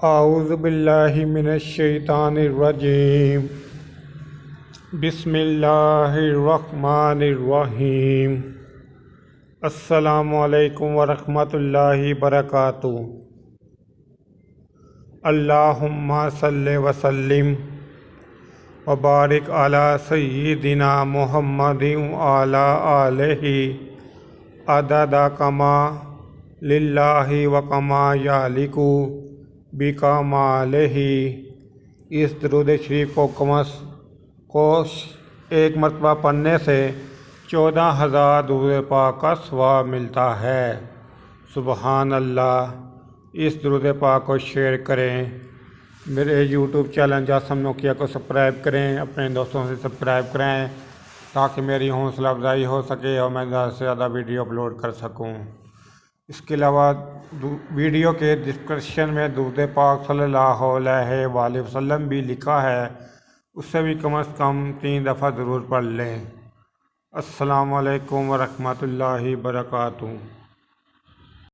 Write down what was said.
اعوذ باللہ من الشیطان الرجیم بسم اللہ الرحمن الرحیم السلام علیکم ورحمۃ اللہ وبرکاتہ۔ اللہم صلی وسلم وبارک علی سیدنا محمد وعلی آلہ عدد کما للہ وکما یعلق بکمالہ۔ اس درود شریف کو کم از کم ایک مرتبہ پڑھنے سے 14,000 درود پاک کا ثواب ملتا ہے۔ سبحان اللہ۔ اس درود پاک کو شیئر کریں، میرے یوٹیوب چینل جاسم نوکیا کو سبسکرائب کریں، اپنے دوستوں سے سبسکرائب کریں تاکہ میری حوصلہ افزائی ہو سکے اور میں زیادہ سے زیادہ ویڈیو اپلوڈ کر سکوں۔ اس کے علاوہ ویڈیو کے ڈسکرپشن میں درود پاک صلی اللہ علیہ وآلہ وسلم بھی لکھا ہے، اس سے بھی کم از کم 3 دفعہ ضرور پڑھ لیں۔ السلام علیکم ورحمۃ اللہ وبرکاتہ۔